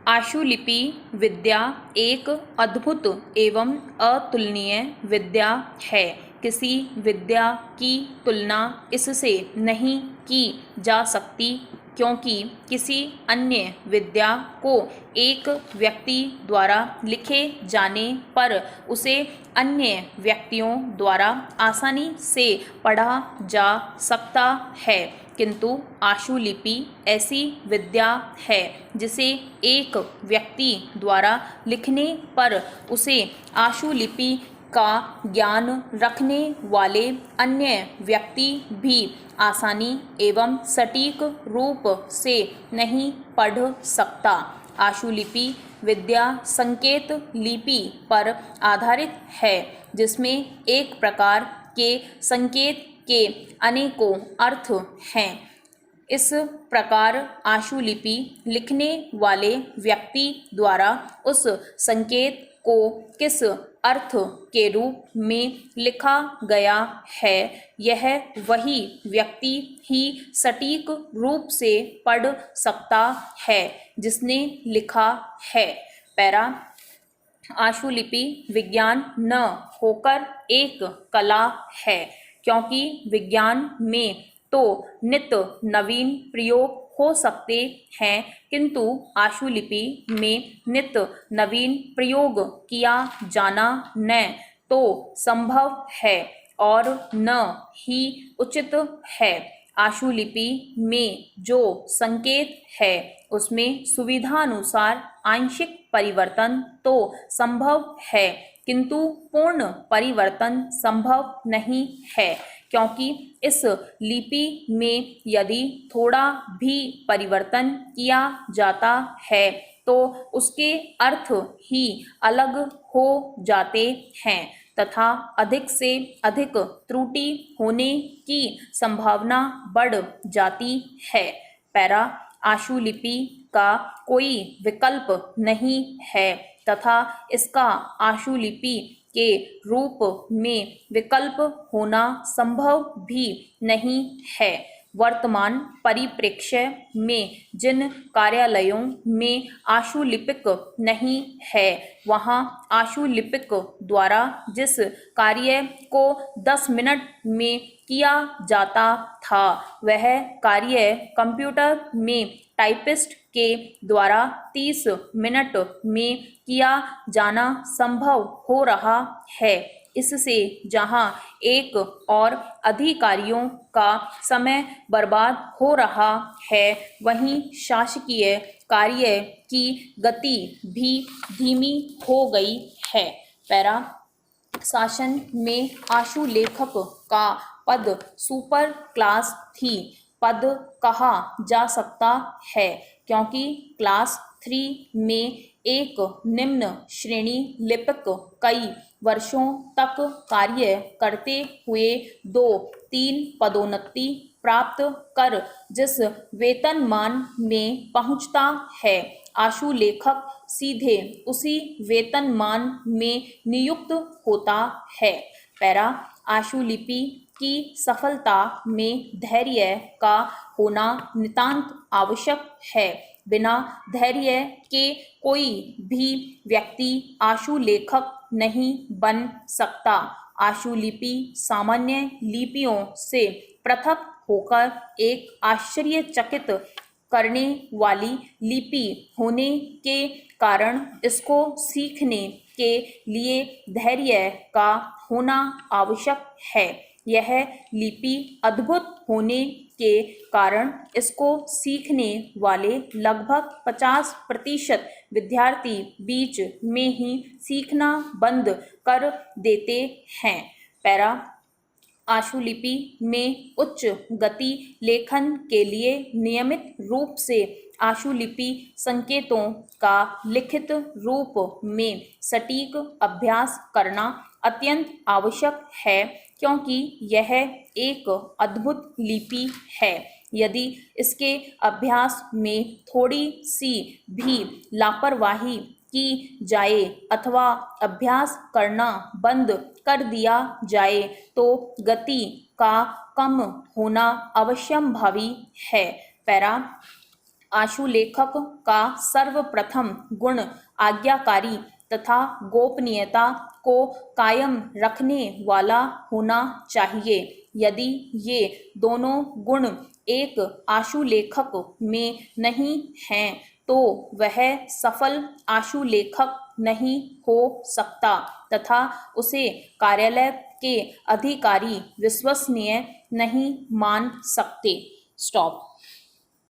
आशुलिपि विद्या एक अद्भुत एवं अतुलनीय विद्या है। किसी विद्या की तुलना इससे नहीं की जा सकती, क्योंकि किसी अन्य विद्या को एक व्यक्ति द्वारा लिखे जाने पर उसे अन्य व्यक्तियों द्वारा आसानी से पढ़ा जा सकता है, किंतु आशुलिपि ऐसी विद्या है जिसे एक व्यक्ति द्वारा लिखने पर उसे आशुलिपि का ज्ञान रखने वाले अन्य व्यक्ति भी आसानी एवं सटीक रूप से नहीं पढ़ सकता। आशुलिपि विद्या संकेत लिपि पर आधारित है, जिसमें एक प्रकार के संकेत के अनेकों अर्थ हैं। इस प्रकार आशुलिपि लिखने वाले व्यक्ति द्वारा उस संकेत को किस अर्थ के रूप में लिखा गया है, यह वही व्यक्ति ही सटीक रूप से पढ़ सकता है जिसने लिखा है। पैरा आशुलिपि विज्ञान न होकर एक कला है, क्योंकि विज्ञान में तो नित्य नवीन प्रयोग हो सकते हैं, किंतु आशुलिपि में नित्य नवीन प्रयोग किया जाना न तो संभव है और न ही उचित है। आशुलिपि में जो संकेत है उसमें सुविधानुसार आंशिक परिवर्तन तो संभव है, किंतु पूर्ण परिवर्तन संभव नहीं है, क्योंकि इस लिपि में यदि थोड़ा भी परिवर्तन किया जाता है तो उसके अर्थ ही अलग हो जाते हैं तथा अधिक से अधिक त्रुटि होने की संभावना बढ़ जाती है। पैरा आशुलिपि का कोई विकल्प नहीं है तथा इसका आशुलिपि के रूप में विकल्प होना संभव भी नहीं है। वर्तमान परिप्रेक्ष्य में जिन कार्यालयों में आशुलिपिक नहीं है, वहाँ आशुलिपिक द्वारा जिस कार्य को 10 मिनट में किया जाता था, वह कार्य कंप्यूटर में टाइपिस्ट के द्वारा 30 मिनट में किया जाना संभव हो रहा है। इससे जहां एक और अधिकारियों का समय बर्बाद हो रहा है, वहीं शासकीय कार्य की गति भी धीमी हो गई है। पैरा शासन में आशुलेखक का पद सुपर क्लास थी पद कहा जा सकता है, क्योंकि क्लास 3 में एक निम्न श्रेणी लिपिक कई वर्षों तक कार्य करते हुए 2-3 पदोन्नति प्राप्त कर जिस वेतनमान में पहुंचता है, आशुलेखक सीधे उसी वेतनमान में नियुक्त होता है। पैरा आशुलिपि की सफलता में धैर्य का होना नितांत आवश्यक है। बिना धैर्य के कोई भी व्यक्ति आशुलेखक नहीं बन सकता। आशुलिपि सामान्य लिपियों से पृथक होकर एक आश्चर्यचकित करने वाली लिपि होने के कारण इसको सीखने के लिए धैर्य का होना आवश्यक है। यह लिपि अद्भुत होने के कारण इसको सीखने वाले लगभग 50% विद्यार्थी बीच में ही सीखना बंद कर देते हैं। पैरा आशुलिपि में उच्च गति लेखन के लिए नियमित रूप से आशुलिपि संकेतों का लिखित रूप में सटीक अभ्यास करना अत्यंत आवश्यक है, क्योंकि यह एक अद्भुत लिपि है। यदि इसके अभ्यास में थोड़ी सी भी लापरवाही की जाए अथवा अभ्यास करना बंद कर दिया जाए तो गति का कम होना अवश्यंभावी है। पैरा आशुलेखक का सर्वप्रथम गुण आज्ञाकारी तथा गोपनीयता को कायम रखने वाला होना चाहिए। यदि ये दोनों गुण एक आशुलेखक में नहीं हैं तो वह सफल आशुलेखक नहीं हो सकता तथा उसे कार्यालय के अधिकारी विश्वसनीय नहीं मान सकते। स्टॉप।